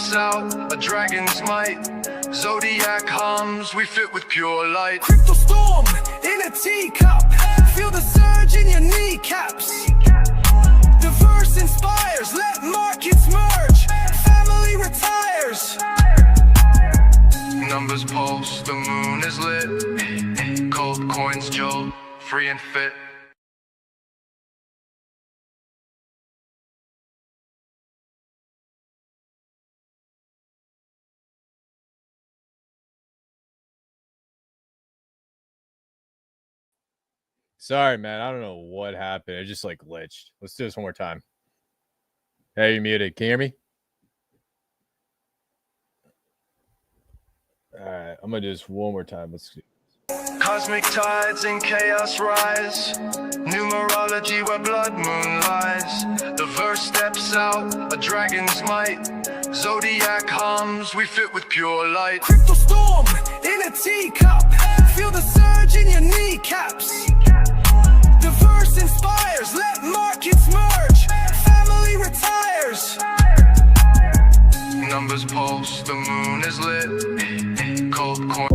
steps out, a dragon's might. Zodiac hums, we fit with pure light. Crypto storm in a teacup. Feel the surge in your kneecaps. Diverse inspires, let markets merge. Family retires. Numbers pulse, the moon is lit. Cold coins jolt, free and fit. Sorry, man. I don't know what happened. It just like glitched. Let's do this one more time. Hey, you're muted. Can you hear me? All right. I'm going to do this one more time. Let's see. Cosmic tides in chaos rise. Numerology where blood moon lies. The verse steps out, a dragon's might. Zodiac hums, we fit with pure light. Crypto storm in a teacup. Feel the surge in your kneecaps. Diverse inspires, let markets merge. Family retires. Numbers pulse, the moon is lit. Cold coin.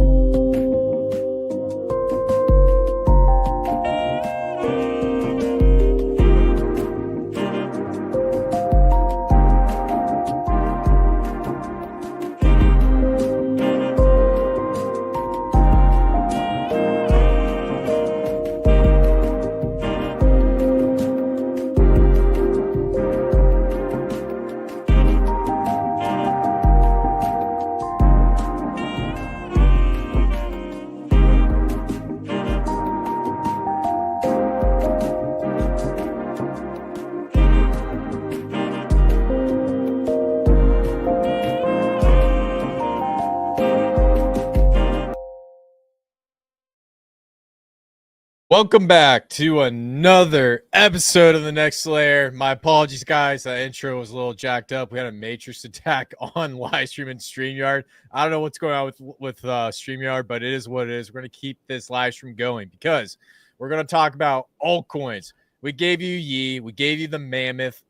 Welcome back to another episode of The Next Layer. My apologies, guys. That intro was a little jacked up. We had a matrix attack on livestream and StreamYard. I don't know what's going on with StreamYard, but it is what it is. We're going to keep this livestream going because we're going to talk about altcoins. We gave you Yi. We gave you the Mammoth.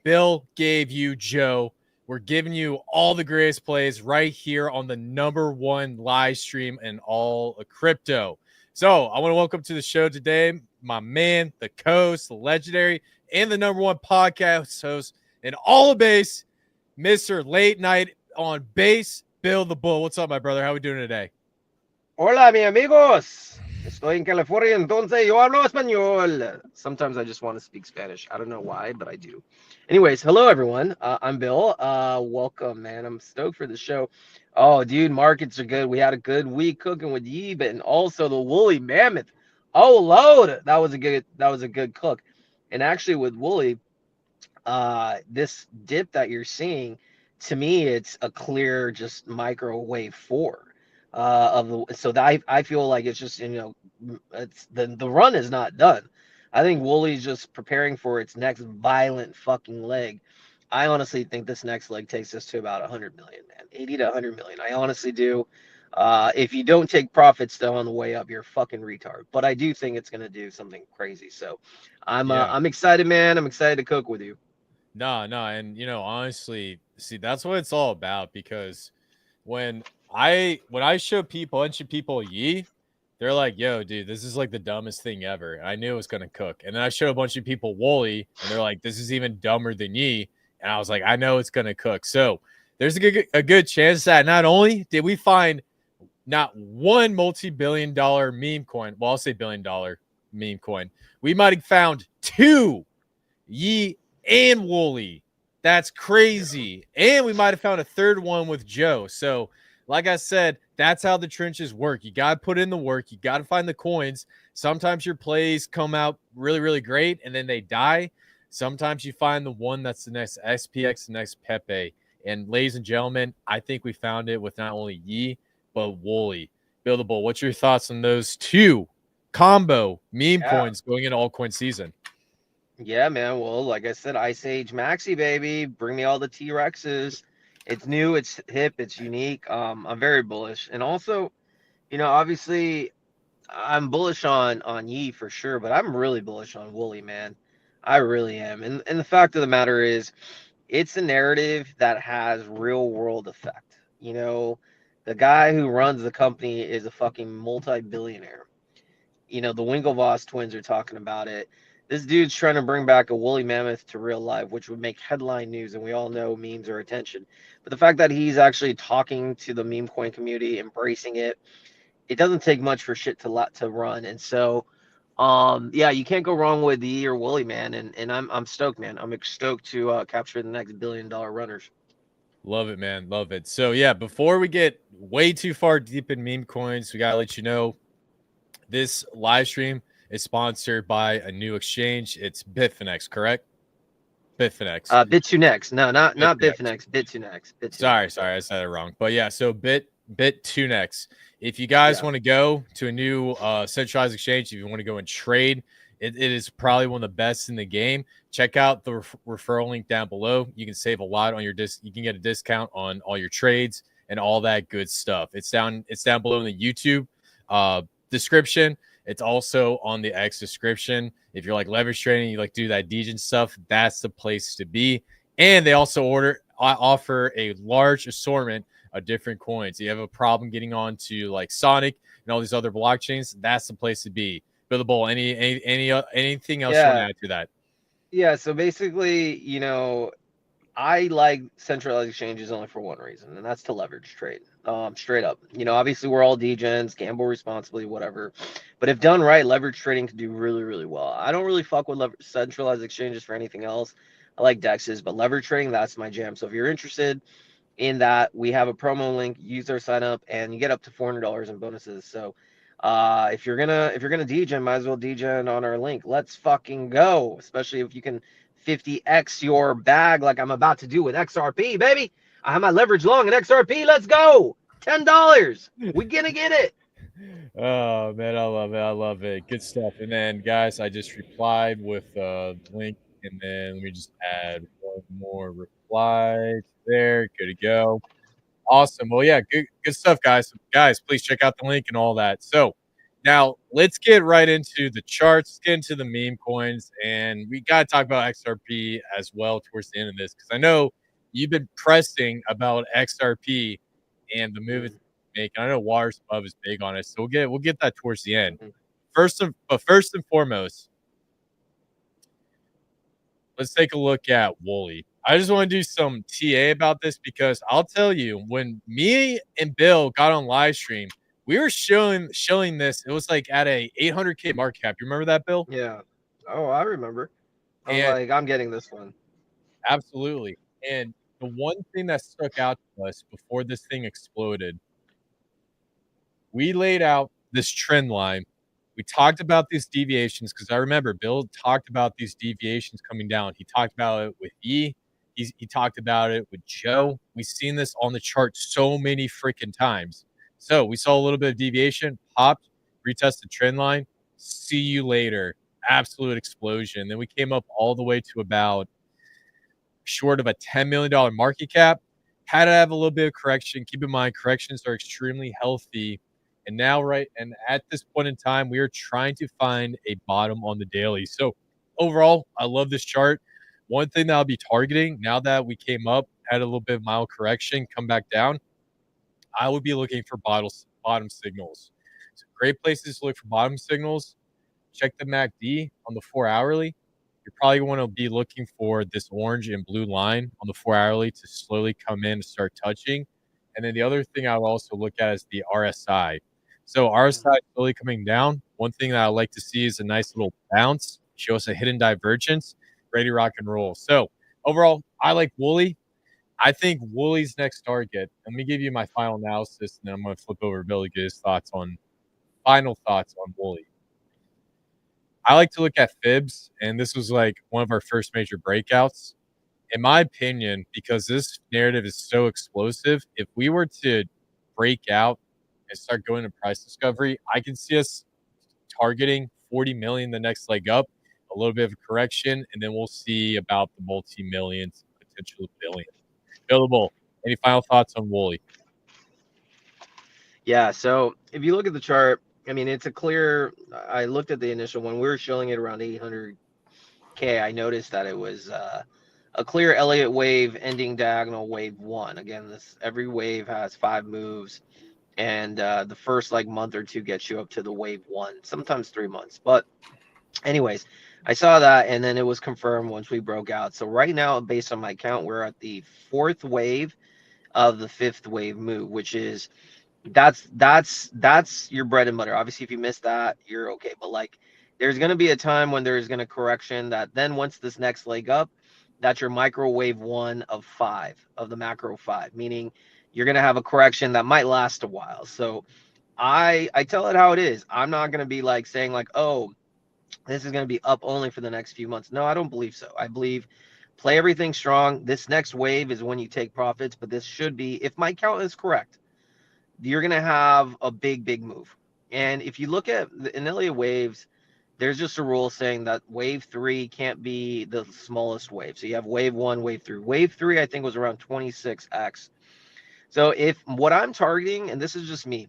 Bill gave you Joe. We're giving you all the greatest plays right here on the #1 live stream in all of crypto. So I want to welcome to the show today my man, the co-host, the legendary, and the #1 podcast host in all of base, Mr. Late Night on Base, Bill the Bull. What's up, my brother? How we doing today? Hola, mi amigos. Estoy en California, entonces yo hablo español. Sometimes I just want to speak Spanish. I don't know why, but I do. Anyways, hello, everyone. I'm Bill. Welcome, man. I'm stoked for the show. Oh, dude, markets are good. We had a good week cooking with Yi, but and also the woolly mammoth. Oh, load. That was a good cook. And actually with woolly, this dip that you're seeing, to me, it's a clear just microwave 4. I feel like it's just, it's the run is not done. I think Woolly's just preparing for its next violent fucking leg. I honestly think this next leg takes us to about 100 million, man. 80 to 100 million. I honestly do. If you don't take profits though on the way up, you're fucking retard. But I do think it's gonna do something crazy. So I'm excited, man. I'm excited to cook with you. No, and honestly, see, that's what it's all about, because when I show a bunch of people Yi, they're like, yo, dude, this is like the dumbest thing ever. And I knew it was gonna cook. And then I showed a bunch of people Woolly, and they're like, this is even dumber than Yi. And I was like, I know it's gonna cook. So there's a good chance that not only did we find not one multi-billion-dollar meme coin, well, I'll say billion-dollar meme coin, we might have found 2 Yi and Woolly. That's crazy. And we might have found a third one with Joe. So like I said, that's how the trenches work. You got to put in the work. You got to find the coins. Sometimes your plays come out really, really great, and then they die. Sometimes you find the one that's the next SPX, the next Pepe. And ladies and gentlemen, I think we found it with not only Yi, but Woolly. Bill the Bull, what's your thoughts on those 2 combo meme coins going into altcoin season? Yeah, man. Well, like I said, Ice Age Maxi, baby. Bring me all the T-Rexes. It's new, it's hip, it's unique. I'm very bullish. And also, obviously I'm bullish on Yi for sure, but I'm really bullish on Woolly, man. I really am. And the fact of the matter is, it's a narrative that has real world effect. You know, the guy who runs the company is a fucking multi-billionaire. You know, the Winklevoss twins are talking about it. This dude's trying to bring back a woolly mammoth to real life, which would make headline news, and we all know memes are attention. But the fact that he's actually talking to the meme coin community, embracing it, it doesn't take much for shit to run. And so, yeah, you can't go wrong with the or woolly, man. And I'm stoked, man. I'm stoked to capture the next $1 billion runners. Love it, man. Love it. So yeah, before we get way too far deep in meme coins, we gotta let you know this live stream is sponsored by a new exchange. It's Bitunix, correct? Bitunix. Bitunix. No, not Bitunix. Bitunix. Sorry, I said it wrong. But yeah, so Bitunix. If you guys want to go to a new centralized exchange, if you want to go and trade, it is probably one of the best in the game. Check out the referral link down below. You can save a lot on your you can get a discount on all your trades and all that good stuff. It's down below in the YouTube description. It's also on the X description. If you're like leverage trading, you like do that degen stuff, that's the place to be. And they also offer a large assortment of different coins. You have a problem getting on to like Sonic and all these other blockchains, that's the place to be. Bill Bull, anything else you want to add to that? Yeah, so basically, you know, I like centralized exchanges only for one reason, and that's to leverage trade. Straight up. You know, obviously we're all degens, gamble responsibly, whatever. But if done right, leverage trading can do really, really well. I don't really fuck with centralized exchanges for anything else. I like DEXs, but leverage trading, that's my jam. So if you're interested in that, we have a promo link. Use our sign up, and you get up to $400 in bonuses. So if you're gonna degen, might as well degen on our link. Let's fucking go. Especially if you can 50x your bag like I'm about to do with XRP, baby. I have my leverage long in XRP. Let's go. $10. We're gonna get it. Oh man, I love it. I love it. Good stuff. And then guys, I just replied with a link, and then let me just add one more reply there. Good to go. Awesome. Well, yeah, good stuff, guys. Guys, please check out the link and all that. So now let's get right into the charts, let's get into the meme coins, and we got to talk about XRP as well towards the end of this, because I know you've been pressing about XRP and the move it's making. I know Waters Above is big on it, so we'll get that towards the end. First and foremost, let's take a look at Wooly. I just want to do some TA about this, because I'll tell you, when me and Bill got on live stream, we were showing this. It was like at a 800K market cap. You remember that, Bill? Yeah. Oh, I remember. I'm getting this one. Absolutely. And the one thing that stuck out to us before this thing exploded, we laid out this trend line. We talked about these deviations, because I remember Bill talked about these deviations coming down. He talked about it with E. He talked about it with Joe. We've seen this on the chart so many freaking times. So we saw a little bit of deviation, popped, retested trend line. See you later. Absolute explosion. Then we came up all the way to about short of a $10 million market cap. Had to have a little bit of correction. Keep in mind, corrections are extremely healthy. And now, and at this point in time, we are trying to find a bottom on the daily. So overall, I love this chart. One thing that I'll be targeting, now that we came up, had a little bit of mild correction, come back down, I would be looking for bottom signals. So great places to look for bottom signals. Check the MACD on the 4 hourly. You're probably going to be looking for this orange and blue line on the 4 hourly to slowly come in and start touching. And then the other thing I would also look at is the RSI. So RSI slowly coming down. One thing that I like to see is a nice little bounce. Show us a hidden divergence. Ready to rock and roll. So overall, I like Wooly. I think Wooly's next target. Let me give you my final analysis, and then I'm going to flip over to Bill to get his final thoughts on Wooly. I like to look at fibs, and this was like one of our first major breakouts. In my opinion, because this narrative is so explosive, if we were to break out and start going to price discovery, I can see us targeting 40 million the next leg up, a little bit of a correction, and then we'll see about the multi-millions, potential billions. Billable, any final thoughts on Wooly? Yeah, so if you look at the chart, I mean, it's a clear. I looked at the initial one. We were showing it around 800K. I noticed that it was a clear Elliott wave ending diagonal wave 1. Again, this every wave has 5 moves, and the first like month or two gets you up to the wave 1, sometimes 3 months. But anyways, I saw that, and then it was confirmed once we broke out. So right now, based on my count, we're at the 4th wave of the 5th wave move, which is that's your bread and butter. Obviously, if you miss that, you're okay. But like, there's going to be a time when there's going to correction that then once this next leg up, that's your microwave 1 of 5 of the macro 5, meaning you're going to have a correction that might last a while. So I tell it how it is. I'm not going to be like saying like, oh, this is going to be up only for the next few months. No, I don't believe so. I believe play everything strong. This next wave is when you take profits, but this should be, if my count is correct, you're going to have a big move. And if you look at the Elliott waves, there's just a rule saying that wave 3 can't be the smallest wave. So you have wave 1, wave 3. Wave 3, I think, was around 26x. So if what I'm targeting, and this is just me,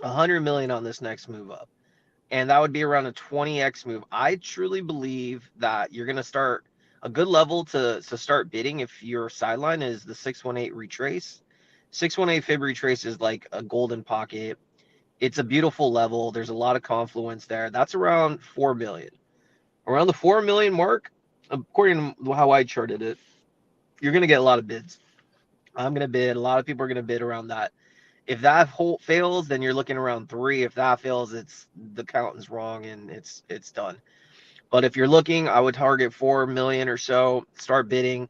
100 million on this next move up, and that would be around a 20x move. I truly believe that you're going to start a good level to start bidding if your sideline is the 618 retrace. 618 fib retrace is like a golden pocket. It's a beautiful level. There's a lot of confluence there. That's around 4 million. Around the 4 million mark, according to how I charted it, you're going to get a lot of bids. I'm going to bid. A lot of people are going to bid around that. If that whole fails, then you're looking around 3. If that fails, it's the count is wrong and it's done. But if you're looking, I would target 4 million or so, start bidding,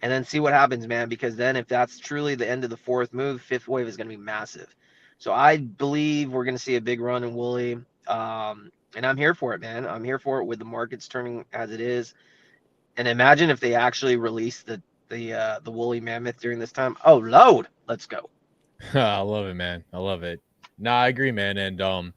and then see what happens, man. Because then if that's truly the end of the 4th move, 5th wave is going to be massive. So I believe we're going to see a big run in Wooly. And I'm here for it, man. I'm here for it with the markets turning as it is. And imagine if they actually release the woolly mammoth during this time. Oh, Lord, let's go. I love it, man. I love it. No, I agree, man. And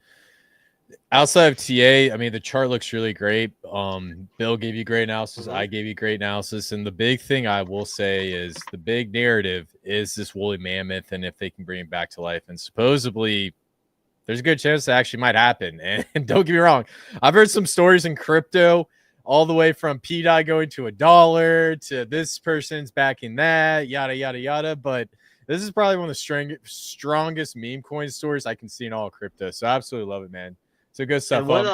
outside of TA, I mean, the chart looks really great. Bill gave you great analysis. I gave you great analysis. And the big thing I will say is the big narrative is this woolly mammoth, and if they can bring it back to life. And supposedly, there's a good chance that actually might happen. And don't get me wrong, I've heard some stories in crypto, all the way from PDI going to $1 to this person's backing that, yada yada yada. But this is probably one of the strongest meme coin stories I can see in all of crypto. So I absolutely love it, man. So good stuff. And one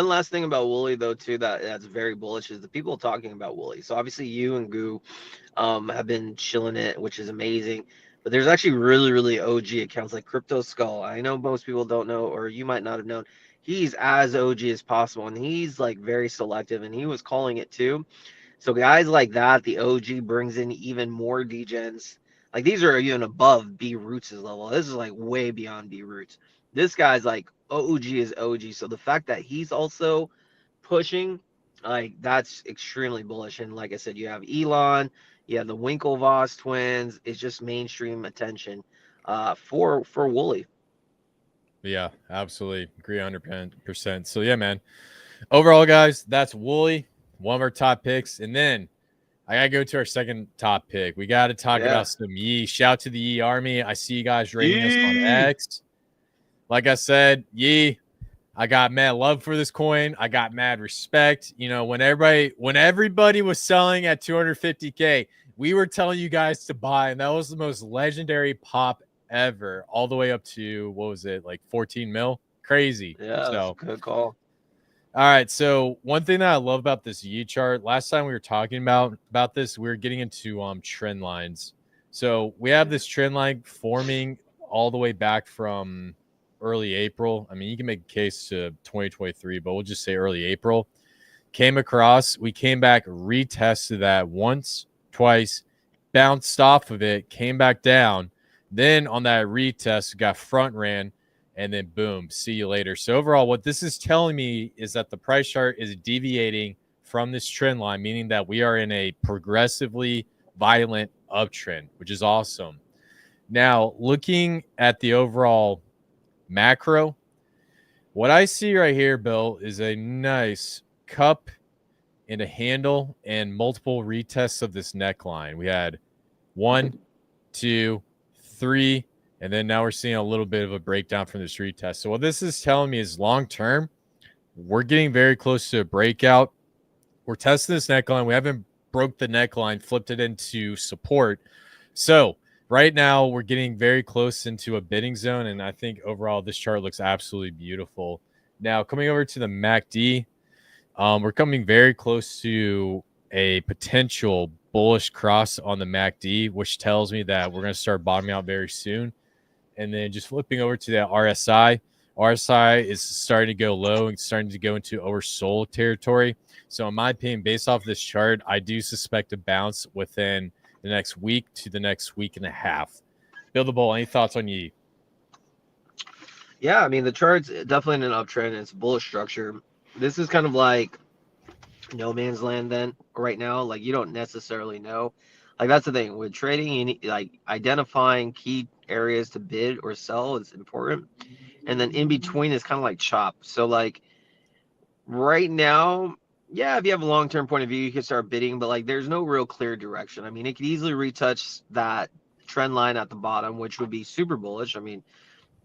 last thing about Wooly though too that's very bullish is the people talking about Wooly. So obviously you and Goo have been chilling it, which is amazing. But there's actually really OG accounts like Crypto Skull. I know most people don't know, or you might not have known. He's as OG as possible, and he's like very selective, and he was calling it too. So guys like that, the OG brings in even more degens. Like these are even above B Roots' level. This is like way beyond B Roots. This guy's like OG is OG. So the fact that he's also pushing, like that's extremely bullish. And like I said, you have Elon, you have the Winklevoss twins. It's just mainstream attention for Wooly. Yeah, absolutely. Agree 100%. So yeah, man. Overall, guys, that's Wooly, one of our top picks. And then I gotta go to our second top pick. We gotta talk about some Yi. Shout to the Yi Army. I see you guys rating us on X. Like I said, Yi, I got mad love for this coin. I got mad respect. You know, when everybody was selling at 250K, we were telling you guys to buy, and that was the most legendary pop ever, all the way up to what was it, like 14 mil? Crazy. Yeah, so good call. All right, so one thing that I love about this Yi chart, last time we were talking about this, we were getting into trend lines. So we have this trend line forming all the way back from early April. I mean, you can make a case to 2023, but we'll just say early April. Came across, we came back, retested that once, twice, bounced off of it, came back down. Then on that retest, got front ran, and then boom, see you later. So overall, what this is telling me is that the price chart is deviating from this trend line, meaning that we are in a progressively violent uptrend, which is awesome. Now, looking at the overall macro, what I see right here, Bill, is a nice cup and a handle and multiple retests of this neckline. We had 1, 2, 3, and then now we're seeing a little bit of a breakdown from this retest. So what this is telling me is long term, we're getting very close to a breakout. We're testing this neckline. We haven't broke the neckline, flipped it into support. So right now we're getting very close into a bidding zone, and I think overall this chart looks absolutely beautiful. Now coming over to the MACD, we're coming very close to a potential bullish cross on the MACD, which tells me that we're going to start bottoming out very soon. And then just flipping over to that RSI. RSI is starting to go low and starting to go into oversold territory. So in my opinion, based off this chart, I do suspect a bounce within the next week to the next week and a half. Bill the Bull, any thoughts on Yi? Yeah, I mean, the chart's definitely in an uptrend. It's a bullish structure. This is kind of like no man's land then right now. Like, you don't necessarily know. Like, that's the thing with trading. You need, like, identifying key areas to bid or sell is important, and then in between is kind of like chop. So like right now, yeah, if you have a long-term point of view, you can start bidding, but like there's no real clear direction. I mean, it could easily retouch that trend line at the bottom, which would be super bullish. I mean,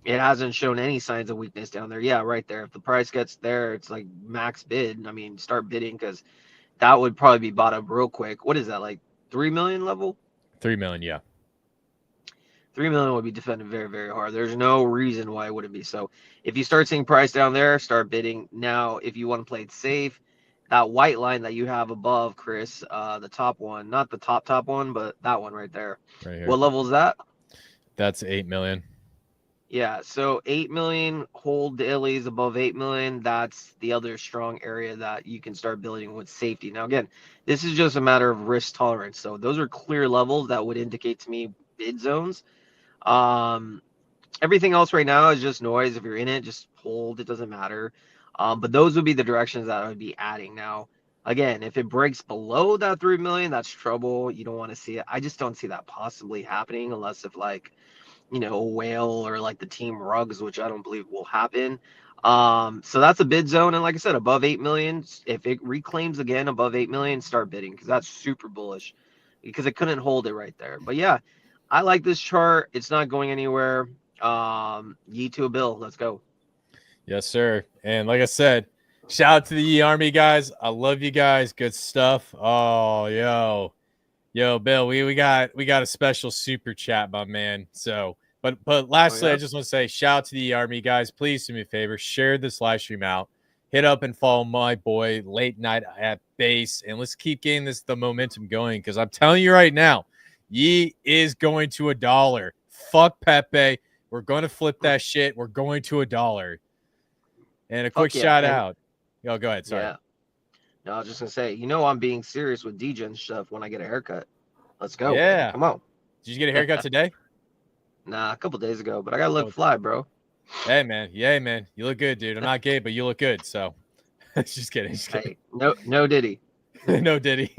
it hasn't shown any signs of weakness down there. Yeah, right there. If the price gets there, it's like max bid. I mean, start bidding, because that would probably be bought up real quick. What is that, like 3 million level? 3 million, yeah. 3 million would be defended very, very hard. There's no reason why it wouldn't be. So if you start seeing price down there, start bidding. Now, if you want to play it safe, that white line that you have above, Chris, the top one, not the top one, but that one right there. Right here. What level is that? That's 8 million. Yeah, so 8 million, hold dailies above 8 million. That's the other strong area that you can start building with safety. Now, again, this is just a matter of risk tolerance. So those are clear levels that would indicate to me bid zones. Everything else right now is just noise. If you're in it, just hold. It doesn't matter. But those would be the directions that I would be adding. Now, again, if it breaks below that 3 million, that's trouble. You don't want to see it. I just don't see that possibly happening unless if like, you know, a whale or like the team rugs, which I don't believe will happen. So that's a bid zone. And like I said, above 8 million, if it reclaims again above 8 million, start bidding, because that's super bullish, because it couldn't hold it right there. But yeah, I like this chart. It's not going anywhere. Yi to a bill. Let's go. Yes, sir. And like I said, shout out to the Yi Army guys. I love you guys. Good stuff. Oh, yo, Bill, we got a special super chat, my man. So, but lastly, I just want to say shout out to the Yi Army guys. Please do me a favor, share this live stream out. Hit up and follow my boy Late Night at Base, and let's keep getting the momentum going, because I'm telling you right now, Yi is going to $1. Fuck Pepe. We're going to flip that shit. We're going to $1. And a quick shout out. Yo, go ahead. Sorry. Yeah. No, I was just going to say, you know, I'm being serious with degen stuff when I get a haircut. Let's go. Yeah. Come on. Did you get a haircut today? Nah, a couple days ago, but I got to look fly, bro. Hey, man. Yeah, man. You look good, dude. I'm not gay, but you look good. So just kidding. Hey, no Diddy. No Diddy.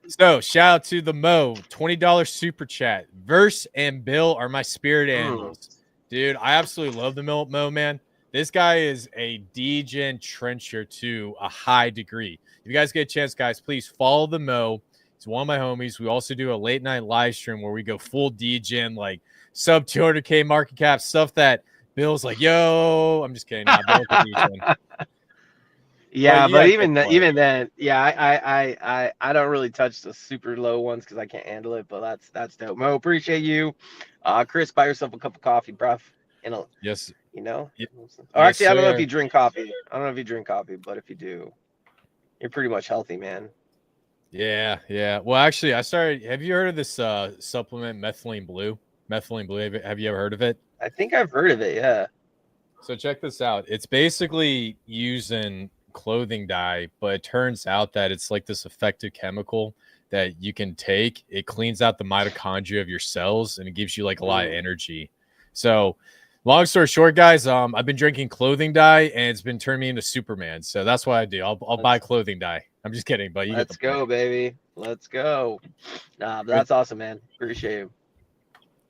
So shout out to the Mo, $20 super chat. Verse and Bill are my spirit animals. Dude, I absolutely love the Mo, man. This guy is a degen trencher to a high degree. If you guys get a chance, guys, please follow the Mo. He's one of my homies. We also do a late night live stream where we go full degen, like sub 200K market cap stuff that Bill's like, yo, I'm just kidding. Nah, Bill's a degen. Yeah, but even then, yeah, I don't really touch the super low ones because I can't handle it. But that's dope. Mo, appreciate you. Chris, buy yourself a cup of coffee, bruv. Yes. You know. Yes, or actually, I don't know if sir. you drink coffee. I don't know if you drink coffee, but if you do, you're pretty much healthy, man. Yeah. Well, actually, I started. Have you heard of this supplement, Methylene Blue? Methylene Blue. Have you ever heard of it? I think I've heard of it. Yeah. So check this out. It's basically using clothing dye, but it turns out that it's like this effective chemical that you can take. It cleans out the mitochondria of your cells, and it gives you like a lot of energy. So long story short, guys, I've been drinking clothing dye, and it's been turning me into Superman. So that's what I do. I'll buy clothing dye. I'm just kidding, but Let's go, baby. Let's go. Nah, but that's awesome, man. Appreciate you.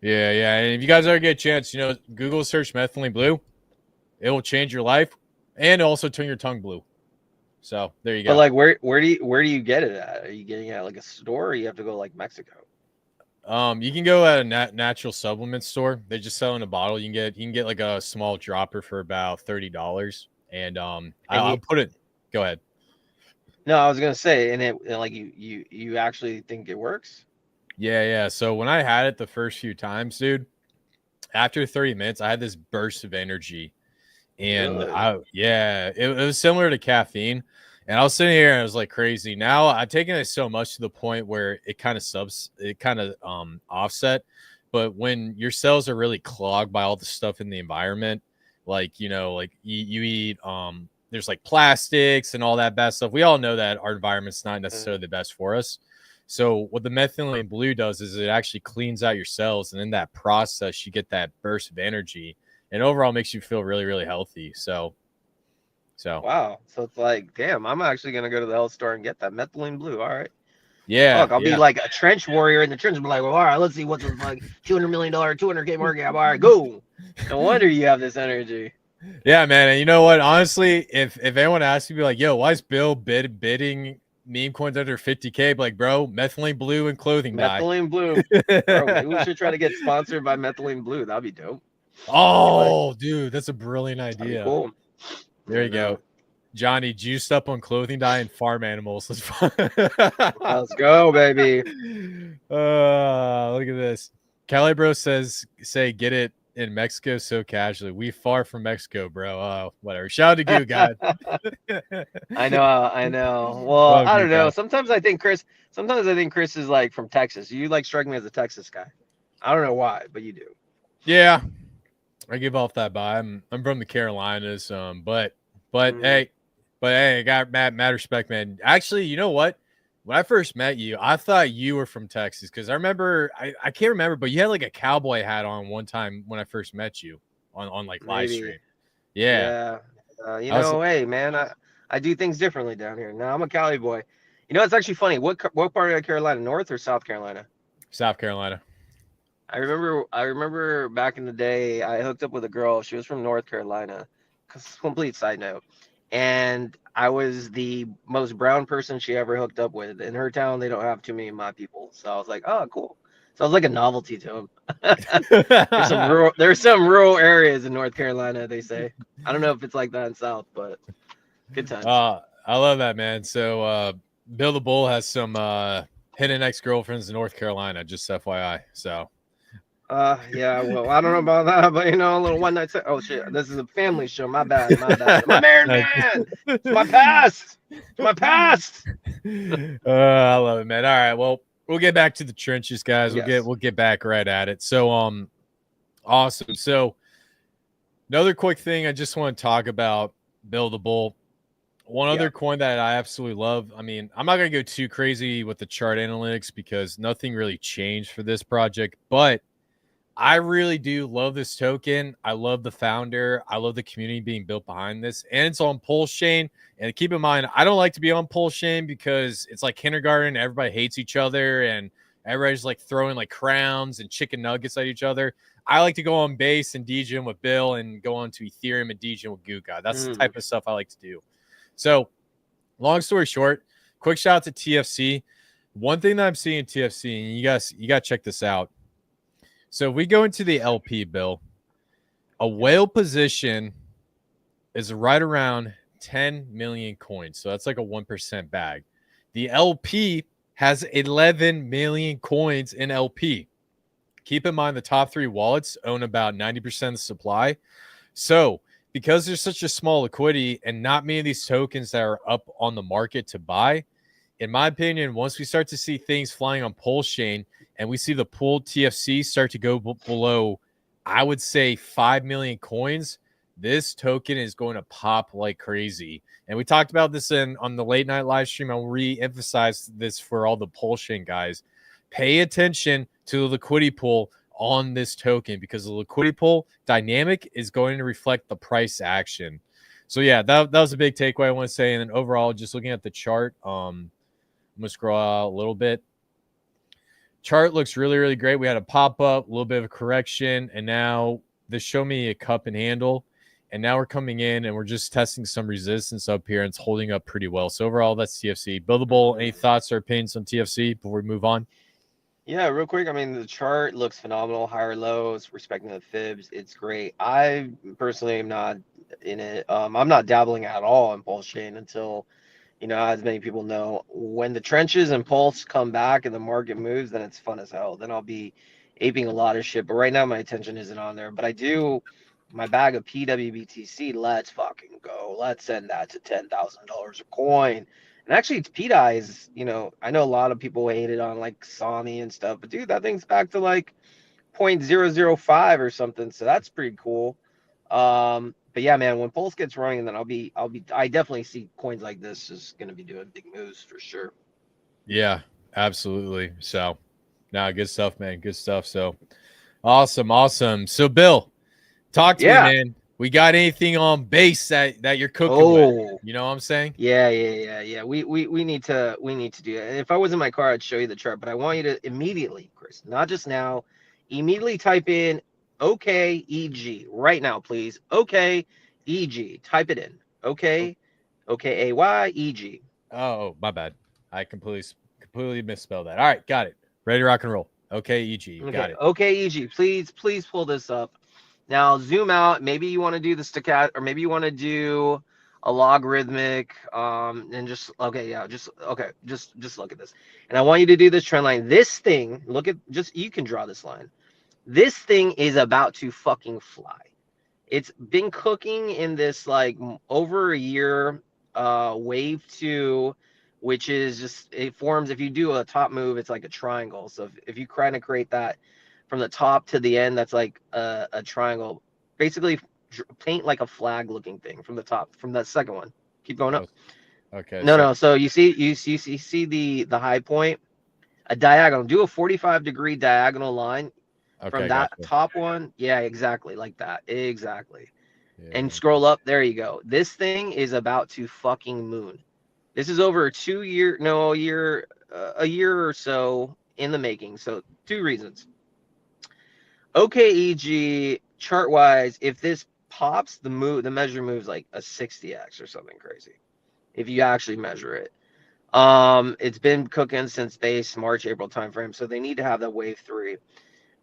Yeah. And if you guys ever get a chance, you know, Google search Methylene Blue. It will change your life and also turn your tongue blue. So there you go. But like, where do you get it at? Are you getting it at like a store, or you have to go like Mexico? You can go at a natural supplement store. They just sell in a bottle. You can get like a small dropper for about $30. And I'll put it. Go ahead. No, I was gonna say, and like you actually think it works? Yeah. So when I had it the first few times, dude, after 30 minutes, I had this burst of energy. And Really? it was similar to caffeine. And I was sitting here and I was like crazy. Now I've taken it so much to the point where it kind of offset. But when your cells are really clogged by all the stuff in the environment, like, like you eat, there's like plastics and all that bad stuff. We all know that our environment's not necessarily the best for us. So what the methylene blue does is it actually cleans out your cells. And in that process, you get that burst of energy and overall makes you feel really, really healthy. So Wow. So it's like, damn, I'm actually gonna go to the health store and get that methylene blue. All right. yeah, Fuck, I'll be like a trench warrior in the trench and be like, well, all right, let's see what's the like $200 million, 200K market cap. All right, go. No wonder you have this energy. yeah, man. And you know what? Honestly, if anyone asks you, be like, yo, why is Bill bidding meme coins under 50K? Like, bro, methylene blue and clothing dye. Methylene blue. Bro, maybe we should try to get sponsored by methylene blue. That'd be dope. Oh, dude, that's a brilliant That'd be idea. cool. There you go. Johnny, juiced up on clothing dye and farm animals. Let's go, baby. Look at this. Calibro say get it in Mexico so casually. We far from Mexico, bro. Whatever. Shout out to Goo God. I know. Well, Love I you don't know. guys. Sometimes I think Chris is like from Texas. You like strike me as a Texas guy. I don't know why, but you do. Yeah, I give off that vibe. I'm from the Carolinas, but hey, I got mad respect, man. Actually, you know what? When I first met you, I thought you were from Texas because I remember I can't remember, but you had like a cowboy hat on one time when I first met you on like live stream. Yeah. Hey man, I do things differently down here. Now I'm a Cali boy. You know, it's actually funny. What part of Carolina, North or South Carolina? South Carolina. I remember back in the day, I hooked up with a girl. She was from North Carolina. Complete side note. And I was the most brown person she ever hooked up with. In her town, they don't have too many of my people. So I was like, oh, cool. So I was like a novelty to him. There's some rural areas in North Carolina, they say. I don't know if it's like that in South, but good times. I love that, man. So Bill the Bull has some hidden ex-girlfriends in North Carolina, just FYI. So yeah, well, I don't know about that, but a little one night. Oh shit, this is a family show. My bad. My married man. It's my past. It's my past. I love it, man. All right, well, we'll get back to the trenches, guys. We'll get back right at it. So awesome. So another quick thing I just want to talk about, Bill the Bull. One other coin that I absolutely love. I mean, I'm not gonna go too crazy with the chart analytics because nothing really changed for this project, but I really do love this token. I love the founder. I love the community being built behind this. And it's on Pulse Chain. And keep in mind, I don't like to be on Pulse Chain because it's like kindergarten. Everybody hates each other. And everybody's like throwing like crowns and chicken nuggets at each other. I like to go on base and DJ with Bill and go on to Ethereum and DJ with Goo God. That's the type of stuff I like to do. So long story short, quick shout out to TFC. One thing that I'm seeing in TFC, and you got to check this out. So if we go into the LP, Bill, a whale position is right around 10 million coins. So that's like a 1% bag. The LP has 11 million coins in LP. Keep in mind the top 3 wallets own about 90% of the supply. So because there's such a small liquidity and not many of these tokens that are up on the market to buy, in my opinion, once we start to see things flying on Pulse Chain and we see the pooled TFC start to go below, I would say 5 million coins, this token is going to pop like crazy. And we talked about this on the late night live stream. I'll re-emphasize this for all the Pulse Chain guys. Pay attention to the liquidity pool on this token because the liquidity pool dynamic is going to reflect the price action. So yeah, that was a big takeaway I want to say. And then overall, just looking at the chart, I'm gonna scroll out a little bit. Chart looks really, really great. We had a pop up, a little bit of a correction, and now this showed me a cup and handle. And now we're coming in and we're just testing some resistance up here, and it's holding up pretty well. So overall, that's TFC. Buildable, any thoughts or opinions on TFC before we move on? Yeah, real quick. I mean, the chart looks phenomenal. Higher lows, respecting the fibs. It's great. I personally am not in it. I'm not dabbling at all in Pulse Chain until, You know, as many people know, when the trenches and pulse come back and the market moves, then it's fun as hell. Then I'll be aping a lot of shit. But right now, my attention isn't on there. But I do my bag of PWBTC. Let's fucking go. Let's send that to $10,000 a coin. And actually, it's PDI is, you know, I know a lot of people hated on like Sami and stuff, but dude, that thing's back to like 0.005 or something. So that's pretty cool. But yeah, man, when Pulse gets running, then I definitely see coins like this is going to be doing big moves for sure. Yeah, absolutely. So, nah, good stuff, man. Good stuff. So, awesome. So, Bill, talk to me, Yeah. man. We got anything on base that you're cooking with? You know what I'm saying? Yeah. We need to do that. And if I was in my car, I'd show you the chart, but I want you to immediately, Chris, not just now, immediately type in OKEG right now, please. OKEG. Type it in. OKAYEG. Oh, my bad. I completely misspelled that. All right, got it. Ready to rock and roll. Okay, EG, got it. OKEG. Please pull this up. Now zoom out. Maybe you want to do the stochastic, or maybe you want to do a logarithmic. And just look at this. And I want you to do this trend line. This thing, you can draw this line. This thing is about to fucking fly. It's been cooking in this like over a year. Wave 2, which is just, it forms, if you do a top move, it's like a triangle. So if you kind of create that from the top to the end, that's like a triangle. Basically, paint like a flag looking thing from the top, from that second one. Keep going up. Okay. No. So you see the high point, a diagonal. Do a 45-degree diagonal line from that top one. Yeah, exactly like that. Exactly. Yeah. And scroll up. There you go. This thing is about to fucking moon. This is over a year or so in the making. So 2 reasons. OKEG chart wise, if this pops, the measure moves like a 60x or something crazy. If you actually measure it. It's been cooking since base March, April timeframe. So they need to have that wave 3.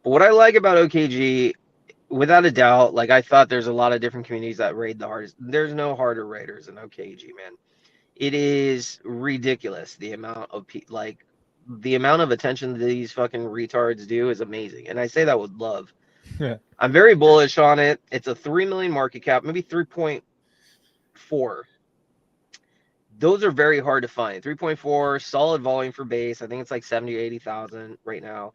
But what I like about OKG, without a doubt, like I thought there's a lot of different communities that raid the hardest. There's no harder raiders than OKG, man. It is ridiculous the amount of attention these fucking retards do is amazing, and I say that with love. Yeah. I'm very bullish on it. It's a 3 million market cap, maybe 3.4. Those are very hard to find. 3.4 solid volume for base. I think it's like 70 or 80,000 right now.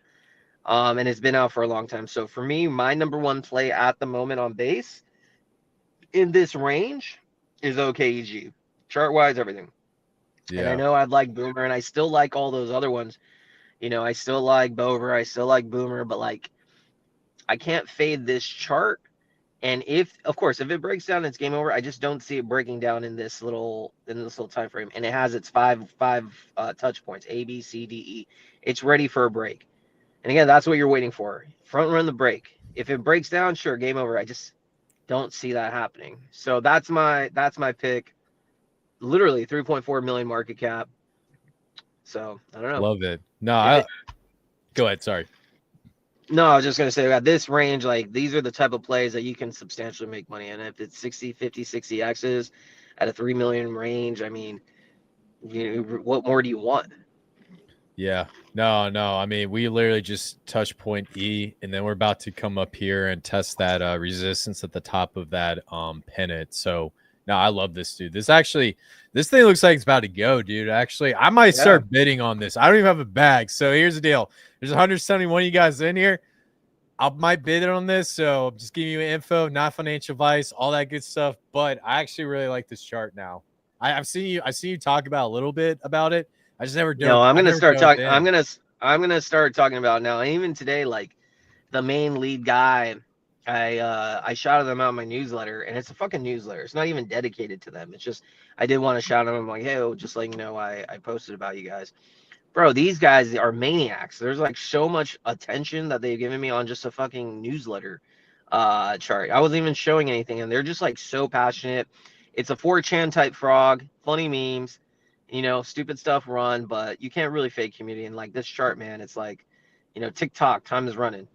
And it's been out for a long time. So for me, my number one play at the moment on base in this range is OKEG. Chart wise, everything. Yeah. And I know I'd like Boomer, and I still like all those other ones. You know, I still like Bover, I still like Boomer, but like I can't fade this chart. And if it breaks down, it's game over. I just don't see it breaking down in this little time frame. And it has its five touch points, A, B, C, D, E. It's ready for a break. And again, that's what you're waiting for. Front run the break. If it breaks down, sure, game over. I just don't see that happening. So that's my pick. Literally 3.4 million market cap. So I don't know. Love it. No, go ahead. Sorry. No, I was just going to say at this range, like these are the type of plays that you can substantially make money in. If it's 60, 50, 60 X's at a 3 million range, I mean, what more do you want? Yeah. No. I mean, we literally just touch point E, and then we're about to come up here and test that resistance at the top of that pennant. So, no, I love this, dude. This thing looks like it's about to go, dude. Actually, I might start bidding on this. I don't even have a bag. So here's the deal. There's 171 of you guys in here. I might bid on this. So I'm just giving you info, not financial advice, all that good stuff. But I actually really like this chart now. I've seen you talk about a little bit about it. I just never do. No, I'm gonna start talking. I'm gonna start talking about it now. And even today, like the main lead guy, I shouted them out in my newsletter, and it's a fucking newsletter. It's not even dedicated to them. It's just I did want to shout them. I'm like, hey, just letting you know I posted about you guys. Bro, these guys are maniacs. There's like so much attention that they've given me on just a fucking newsletter chart. I wasn't even showing anything, and they're just like so passionate. It's a 4chan type frog, funny memes, stupid stuff run, but you can't really fake community. And like this chart, man, it's like, TikTok, time is running.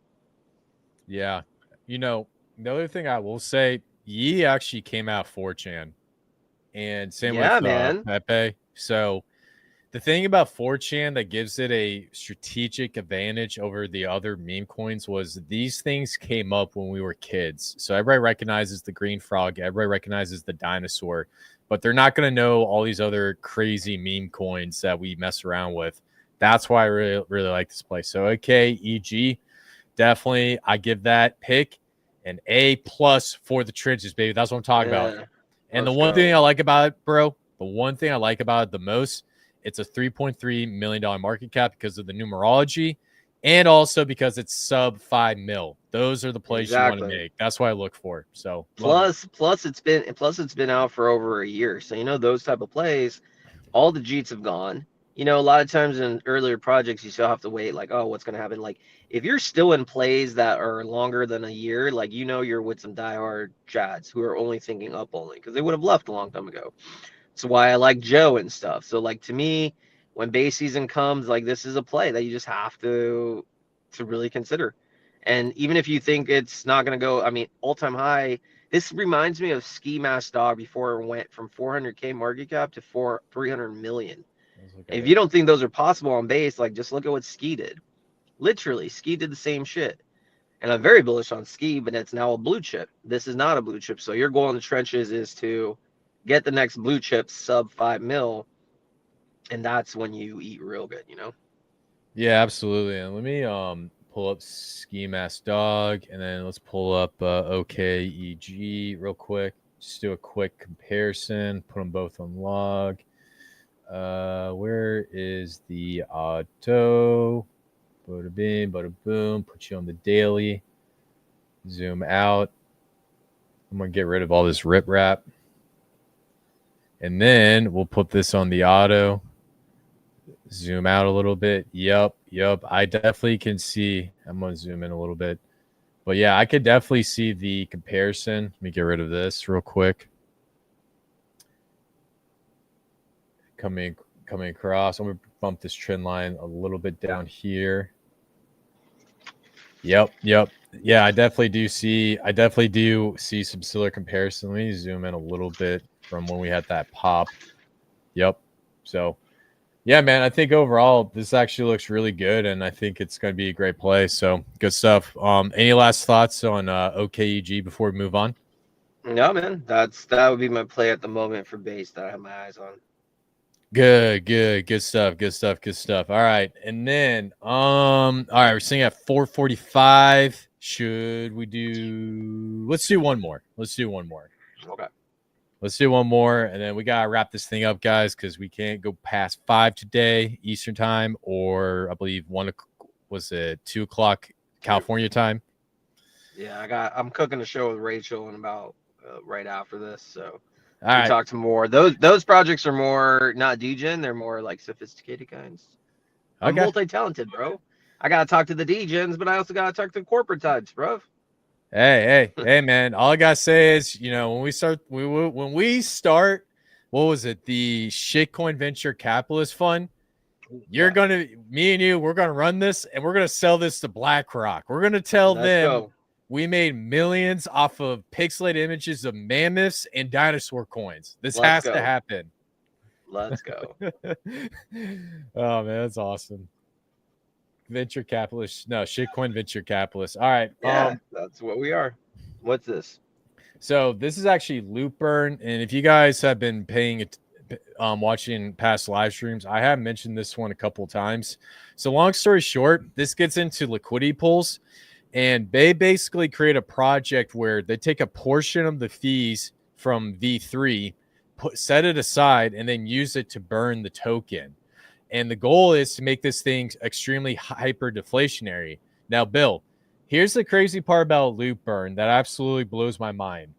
Yeah. The other thing I will say, Yi actually came out 4chan, and same with Pepe. So the thing about 4chan that gives it a strategic advantage over the other meme coins was these things came up when we were kids. So everybody recognizes the green frog, everybody recognizes the dinosaur, but they're not going to know all these other crazy meme coins that we mess around with. That's why I really like this place. So okay, EG, definitely I give that pick an A+ for the trenches, baby. That's what I'm talking about. And the one thing I like about it, bro, the one thing I like about it the most, it's a $3.3 million market cap because of the numerology, and also because it's sub 5 mil. Those are the plays you want to make. That's what I look for. So plus it's been out for over a year. So you know those type of plays, all the Jeets have gone. You know, a lot of times in earlier projects, you still have to wait. Like, oh, what's going to happen? Like, if you're still in plays that are longer than a year, like you know, you're with some diehard chads who are only thinking up only because they would have left a long time ago. That's why I like Joe and stuff. So like to me, when base season comes, like this is a play that you just have to really consider. And even if you think it's not going to go, I mean, all-time high, this reminds me of Ski Mask Dog before it went from 400K market cap to 300 million. If you don't think those are possible on base, like just look at what Ski did. Literally, Ski did the same shit. And I'm very bullish on Ski, but it's now a blue chip. This is not a blue chip. So your goal in the trenches is to get the next blue chip sub 5 mil, and that's when you eat real good, you know? Yeah, absolutely. And let me pull up Ski Mask Dog, and then let's pull up OKEG real quick. Just do a quick comparison. Put them both on log. Where is the auto? Bada bing, bada boom. Put you on the daily. Zoom out. I'm gonna get rid of all this riprap. And then we'll put this on the auto. Zoom out a little bit. Yep. I definitely can see. I'm going to zoom in a little bit. But yeah, I could definitely see the comparison. Let me get rid of this real quick. Coming across. I'm going to bump this trend line a little bit down here. Yep. Yeah, I definitely do see some similar comparison. Let me zoom in a little bit from when we had that pop. Yep. So yeah, man, I think overall this actually looks really good, and I think it's going to be a great play. So good stuff. Any last thoughts on OKEG before we move on? No, man, that would be my play at the moment for base that I have my eyes on. Good stuff. All right, and then all right, we're sitting at 4:45. Should we do? Let's do one more. Okay. Let's do one more, and then we gotta wrap this thing up, guys, because we can't go past 5 today Eastern time, or I believe 2 o'clock California time. Yeah, I'm cooking a show with Rachel in about right after this, so all right. Talk to more. Those projects are more not degen, they're more like sophisticated kinds. Okay. I'm multi-talented, bro. I gotta talk to the degens, but I also gotta talk to the corporate types, bro. Hey, man. All I gotta say is, you know, when we start, what was it? The Shitcoin Venture Capitalist Fund. Me and you, we're gonna run this, and we're gonna sell this to BlackRock. We're gonna tell them we made millions off of pixelated images of mammoths and dinosaur coins. This has to happen. Let's go. Oh man, that's awesome. Venture capitalist. No, shitcoin venture capitalist. All right. Yeah, that's what we are. What's this? So this is actually Loopburn, and if you guys have been paying it, watching past live streams, I have mentioned this one a couple of times. So long story short, this gets into liquidity pools, and they basically create a project where they take a portion of the fees from V3, set it aside, and then use it to burn the token. And the goal is to make this thing extremely hyper deflationary. Now, Bill, here's the crazy part about Loopburn that absolutely blows my mind.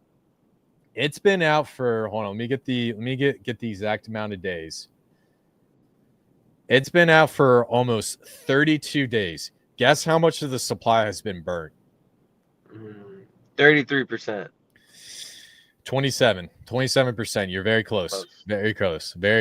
It's been out for, hold on, let me get the exact amount of days. It's been out for almost 32 days. Guess how much of the supply has been burnt? 33%. 27%. You're very close. Very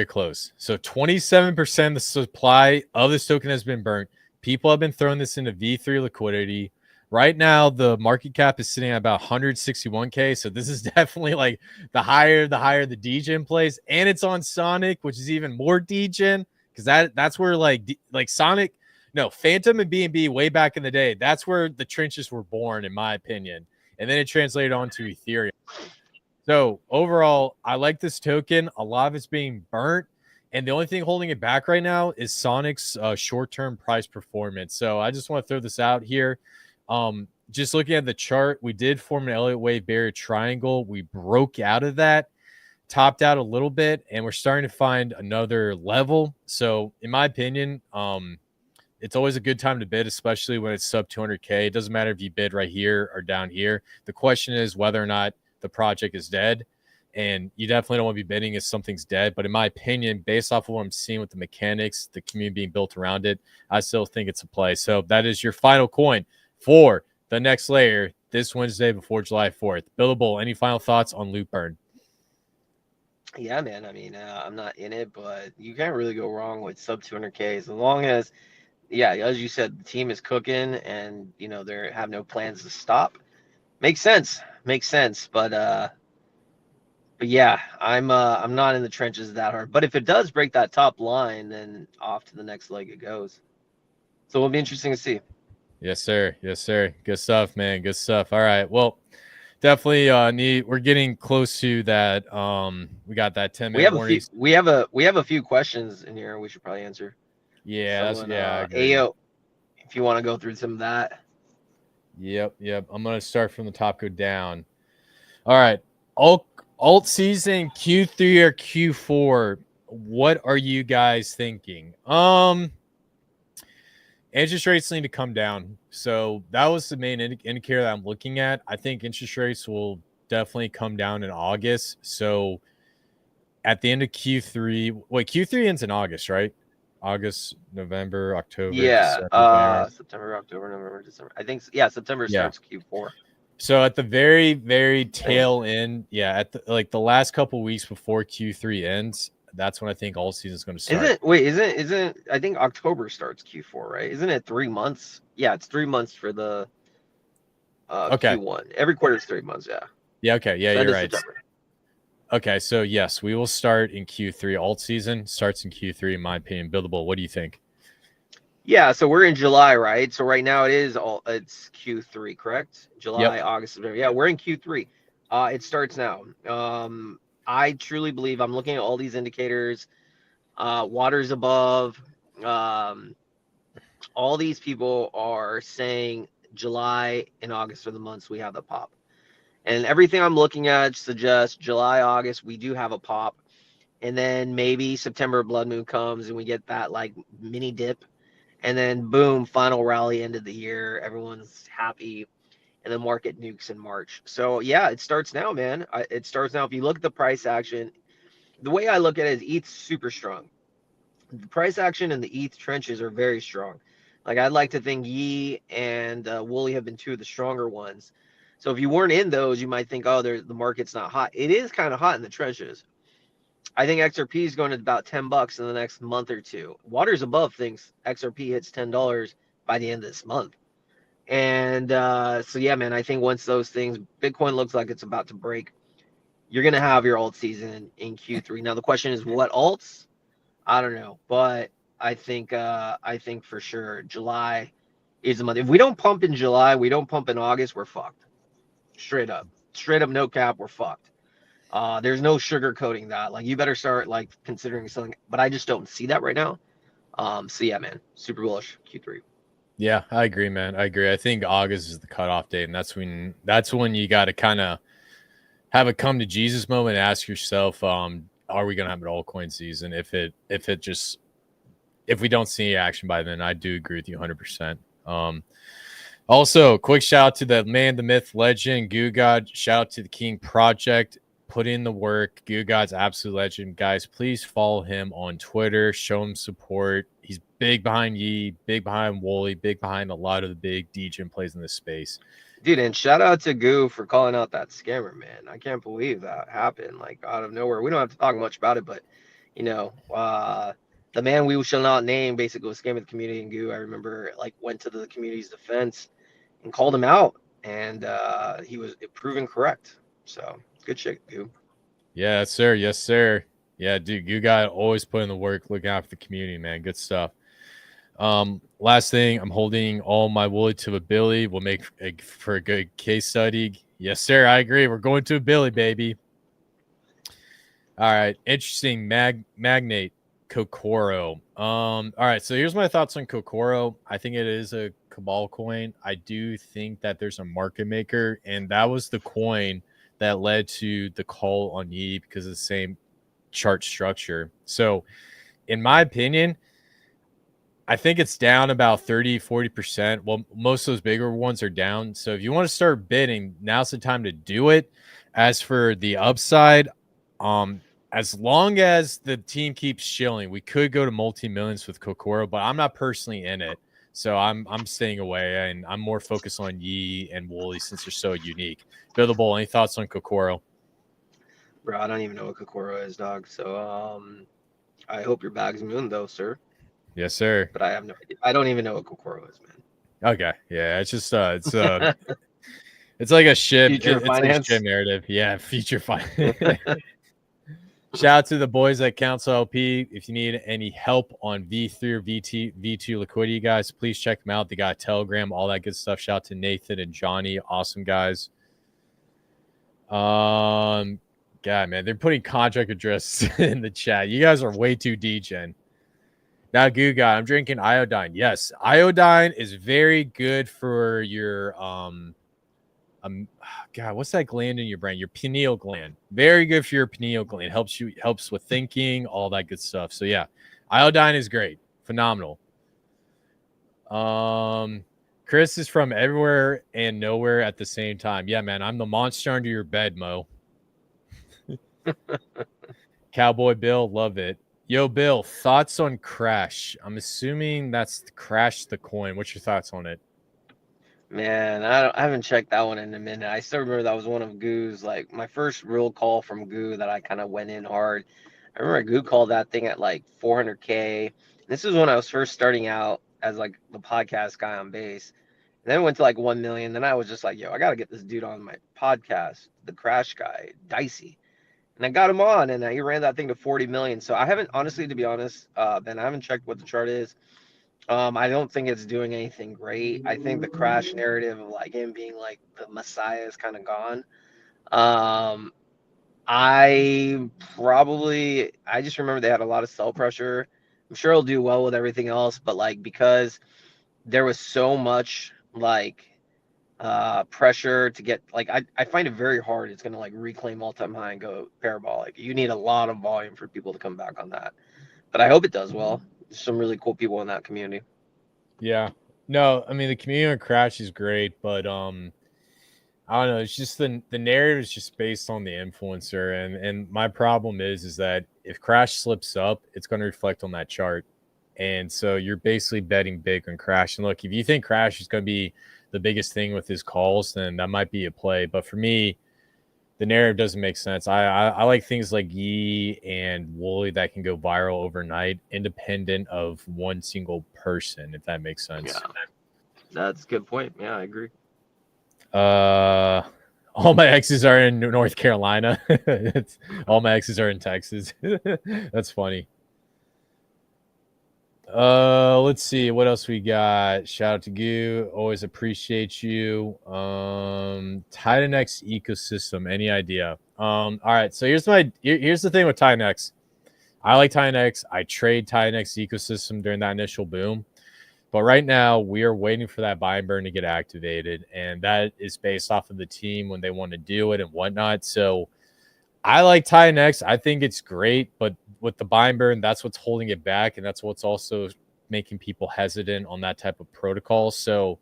close. So 27% of the supply of this token has been burnt. People have been throwing this into V3 liquidity. Right now, the market cap is sitting at about 161K. So this is definitely like the higher the degen plays, and it's on Sonic, which is even more degen because that's where like Sonic, no, Phantom and BNB way back in the day. That's where the trenches were born, in my opinion, and then it translated onto Ethereum. So overall, I like this token. A lot of it's being burnt. And the only thing holding it back right now is Sonic's short-term price performance. So I just want to throw this out here. Just looking at the chart, we did form an Elliott wave barrier triangle. We broke out of that, topped out a little bit, and we're starting to find another level. So in my opinion, it's always a good time to bid, especially when it's sub 200K. It doesn't matter if you bid right here or down here. The question is whether or not the project is dead, and you definitely don't want to be bidding if something's dead. But in my opinion, based off of what I'm seeing with the mechanics, the community being built around it, I still think it's a play. So that is your final coin for the next layer this Wednesday before July 4th. Billable, any final thoughts on loot burn? Yeah, man. I mean, I'm not in it, but you can't really go wrong with sub 200K as long as, yeah, as you said, the team is cooking and they have no plans to stop. Makes sense. But yeah, I'm not in the trenches that hard. But if it does break that top line, then off to the next leg it goes. So it'll be interesting to see. Yes, sir. Yes, sir. Good stuff, man. Good stuff. All right. Well, definitely we're getting close to that. We got that 10-minute warning. We have a few questions in here we should probably answer. Yeah, AO, if you want to go through some of that. Yep. I'm gonna start from the top, go down. All right. Alt season Q3 or Q4. What are you guys thinking? Interest rates need to come down. So that was the main indicator that I'm looking at. I think interest rates will definitely come down in August. So at the end of Q3, Q3 ends in August, right? August, November, October. Yeah, December, September, October, November, December. I think, yeah, September starts Q4. So at the very, very tail end, at the last couple weeks before Q3 ends, that's when I think all season is going to start. Isn't I think October starts Q4, right? Isn't it 3 months? Yeah, it's 3 months for the Q1. Every quarter is 3 months, yeah. Yeah, okay. Yeah, you're right. September. Okay, so yes, we will start in Q3. Alt season starts in Q3, in my opinion. Buildable, what do you think? Yeah, so we're in July, right? So right now it's Q3, correct? July, August, September. Yeah, we're in Q3. It starts now. I truly believe, I'm looking at all these indicators. Water's above. All these people are saying July and August are the months we have the pop. And everything I'm looking at suggests July, August, we do have a pop. And then maybe September blood moon comes and we get that like mini dip. And then boom, final rally end of the year. Everyone's happy. And the market nukes in March. So yeah, it starts now, man. It starts now. If you look at the price action, the way I look at it is ETH's super strong. The price action and the ETH trenches are very strong. Like I'd like to think Yi and Wooly have been two of the stronger ones. So if you weren't in those, you might think, oh, the market's not hot. It is kind of hot in the trenches. I think XRP is going to about $10 in the next month or two. Waters Above thinks XRP hits $10 by the end of this month. And so, yeah, man, I think once those things, Bitcoin looks like it's about to break, you're going to have your alt season in Q3. Now, the question is what alts? I don't know. But I think for sure July is the month. If we don't pump in July, we don't pump in August, we're fucked. Straight up, no cap, we're fucked. There's no sugarcoating that. Like you better start like considering something, but I just don't see that right now. So yeah, man, super bullish Q3. Yeah, I agree, man. I agree. I think August is the cutoff date, and that's when you got to kind of have a come to Jesus moment and ask yourself, are we gonna have an altcoin season? If we don't see any action by then, I do agree with you 100%. Also, quick shout out to the man, the myth, legend, Goo God. Shout out to the King Project. Put in the work. Goo God's absolute legend. Guys, please follow him on Twitter. Show him support. He's big behind Yi, big behind Wooly, big behind a lot of the big degen plays in this space. Dude, and shout out to Goo for calling out that scammer, man. I can't believe that happened, like, out of nowhere. We don't have to talk much about it, but, the man we shall not name basically was scamming the community, and Goo, I remember, like, went to the community's defense and called him out, and he was proven correct. So good shit, Goo. Yeah, sir. Yes, sir. Yeah, dude, you got always put in the work, looking after the community, man. Good stuff. Last thing, I'm holding all my wood to a Billy. We'll make for a good case study. Yes, sir. I agree. We're going to a Billy, baby. All right. Interesting. Magnate Kokoro. All right. So here's my thoughts on Kokoro. I think it is a cabal coin. I do think that there's a market maker, and that was the coin that led to the call on Yi because of the same chart structure. So in my opinion, I think it's down about 30-40%. Well, most of those bigger ones are down. So if you want to start bidding, now's the time to do it. As for the upside, as long as the team keeps chilling, we could go to multi-millions with Kokoro, but I'm not personally in it. So I'm staying away, and I'm more focused on Yi and Wooly since they're so unique. Buildable, any thoughts on Kokoro? Bro, I don't even know what Kokoro is, dog. So I hope your bag's moon though, sir. Yes, sir. But I have no idea. I don't even know what Kokoro is, man. Okay. Yeah, it's just it's it's like a ship. Future It's like a finance. ship narrative. Yeah, future finance. Shout out to the boys at CountOnSheep. If you need any help on V3 or V2 liquidity, guys, please check them out. They got a Telegram, all that good stuff. Shout out to Nathan and Johnny. Awesome guys. God, man, they're putting contract addresses in the chat. You guys are way too degen. Now, Goo Guy, I'm drinking iodine. Yes, iodine is very good for your God, what's that gland in your brain? Your pineal gland. Very good for your pineal gland. Helps with thinking, all that good stuff. So yeah, iodine is great. Phenomenal. Chris is from everywhere and nowhere at the same time. Yeah, man, I'm the monster under your bed, Mo. Cowboy Bill, love it. Yo, Bill, thoughts on Crash? I'm assuming that's Crash the coin. What's your thoughts on it? Man, I haven't checked that one in a minute. I still remember that was one of Goo's, like my first real call from Goo that I kind of went in hard. I remember Goo called that thing at like 400K. This is when I was first starting out as like the podcast guy on base. And then it went to like 1 million. Then I was just like, yo, I got to get this dude on my podcast, the Crash guy, Dicey. And I got him on, and he ran that thing to 40 million. So I haven't, honestly, to be honest, Ben, I haven't checked what the chart is. I don't think it's doing anything great. I think the Crash narrative of like him being like the Messiah is kind of gone. I just remember they had a lot of sell pressure. I'm sure he'll do well with everything else, but like because there was so much like pressure to get like I find it very hard. It's gonna like reclaim all-time high and go parabolic. You need a lot of volume for people to come back on that. But I hope it does well. There's some really cool people in that community. Yeah. No, I mean the community on Crash is great, but I don't know. It's just the narrative is just based on the influencer, and my problem is that if Crash slips up, it's going to reflect on that chart, and so you're basically betting big on Crash. And look, if you think Crash is going to be the biggest thing with his calls, then that might be a play. But for me, the narrative doesn't make sense. I like things like Yi and Wooly that can go viral overnight, independent of one single person, if that makes sense. Yeah, that's a good point. Yeah, I agree. All my exes are in North Carolina. All my exes are in Texas. That's funny. Let's see what else we got. Shout out to Goo. Always appreciate you. Titanx ecosystem. Any idea? All right. So here's the thing with Titanx. I like Titanx. I trade Titanx ecosystem during that initial boom. But right now, we are waiting for that buy and burn to get activated. And that is based off of the team when they want to do it and whatnot. So I like Titanx. I think it's great. But with the buy and burn, that's what's holding it back. And that's what's also making people hesitant on that type of protocol. So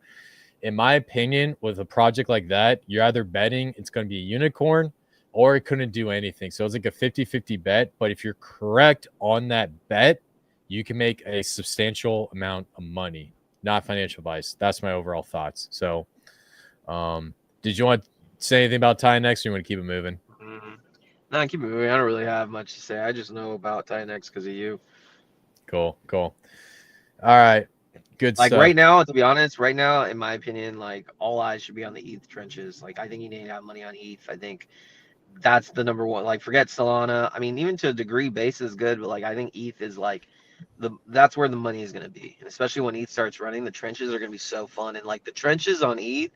in my opinion, with a project like that, you're either betting it's going to be a unicorn or it couldn't do anything. So it's like a 50-50 bet. But if you're correct on that bet, you can make a substantial amount of money. Not financial advice. That's my overall thoughts. So did you want to say anything about Titanx or you want to keep it moving? No, keep it moving. I don't really have much to say. I just know about Titanx because of you. Cool. All right. Good Like stuff. right now, to be honest, right now, in my opinion, like all eyes should be on the ETH trenches. Like I think you need to have money on ETH. I think that's the number one. Like forget Solana. I mean, even to a degree, base is good, but like I think ETH is like that's where the money is going to be. And especially when ETH starts running, the trenches are going to be so fun. And like the trenches on ETH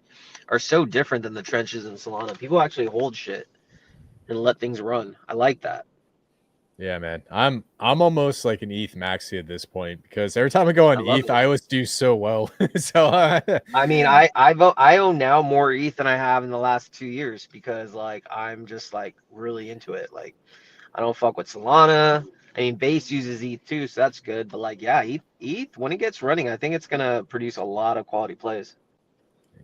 are so different than the trenches in Solana. People actually hold shit and let things run. I like that. Yeah, man. I'm almost like an ETH maxi at this point because every time I go on I love ETH, it. I always do so well. So I mean, I own now more ETH than I have in the last 2 years because like I'm just like really into it. Like I don't fuck with Solana. I mean, Base uses ETH too, so that's good. But like, yeah, ETH when it gets running, I think it's gonna produce a lot of quality plays.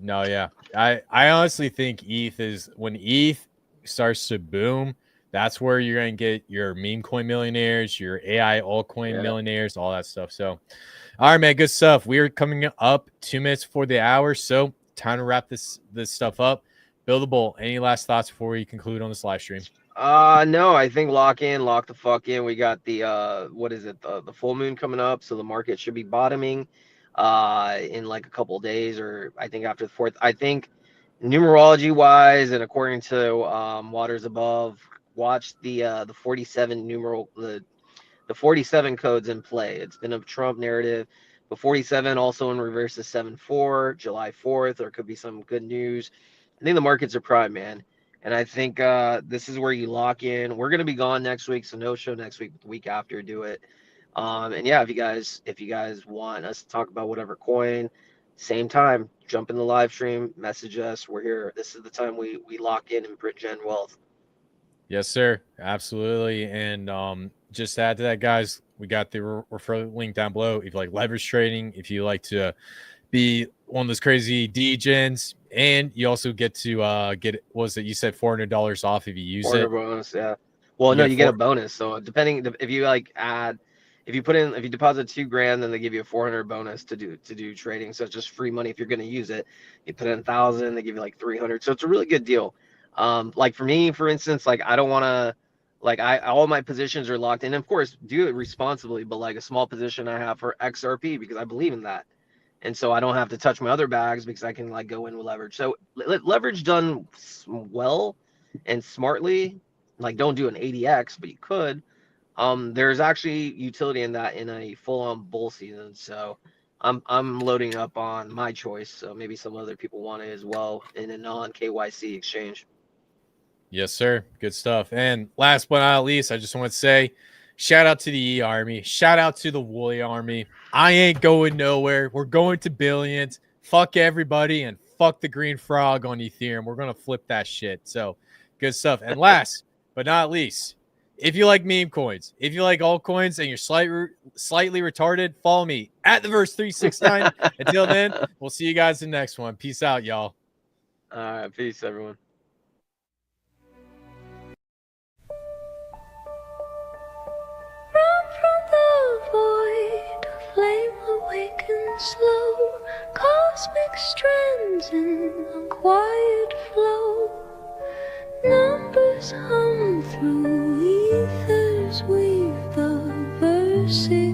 no, yeah. I honestly think ETH is when ETH starts to boom, that's where you're gonna get your meme coin millionaires, your AI altcoin Yeah. millionaires, all that stuff. So all right, man, good stuff. We're coming up 2 minutes before the hour, so time to wrap this stuff up. Buildable, any last thoughts before we conclude on this live stream? No, I think lock the fuck in. We got the what is it? The full moon coming up, so the market should be bottoming in like a couple of days, or I think after the fourth. I think numerology wise and according to waters above, watch the 47 numeral the 47 codes in play. It's been a Trump narrative. The 47 also in reverse is 7-4, July 4th. There could be some good news. I think the markets are prime, man. And I think this is where you lock in. We're gonna be gone next week, so no show next week. But the week after, do it. And yeah, if you guys want us to talk about whatever coin, same time, jump in the live stream, message us. We're here. This is the time we lock in and gen wealth. Yes, sir. Absolutely. And just to add to that, guys, we got the referral link down below. If you like leverage trading, if you like to be one of those crazy degens, and you also get to get, what was it? You said $400 off if you use it. Bonus, yeah. Well, no, you get a bonus. So depending if you like add, if you deposit $2,000, then they give you a 400 bonus to do trading. So it's just free money if you're going to use it. You put in 1,000, they give you like 300. So it's a really good deal. Like for me, for instance, like I don't want to, like all my positions are locked in. Of course, do it responsibly, but like a small position I have for XRP because I believe in that. And so I don't have to touch my other bags because I can like go in with leverage. So leverage done well and smartly, like don't do an 80x, but you could. There's actually utility in that in a full-on bull season. So I'm loading up on my choice. So maybe some other people want it as well in a non-KYC exchange. Yes, sir. Good stuff. And last but not least, I just want to say, shout out to the E Army. Shout out to the Woolly Army. I ain't going nowhere. We're going to billions. Fuck everybody and fuck the green frog on Ethereum. We're going to flip that shit. So good stuff. And last but not least, if you like meme coins, if you like altcoins and you're slightly retarded, follow me at the verse369. Until then, we'll see you guys in the next one. Peace out, y'all. All right. Peace, everyone. Slow cosmic strands in a quiet flow. Numbers hum through ethers, weave the verses.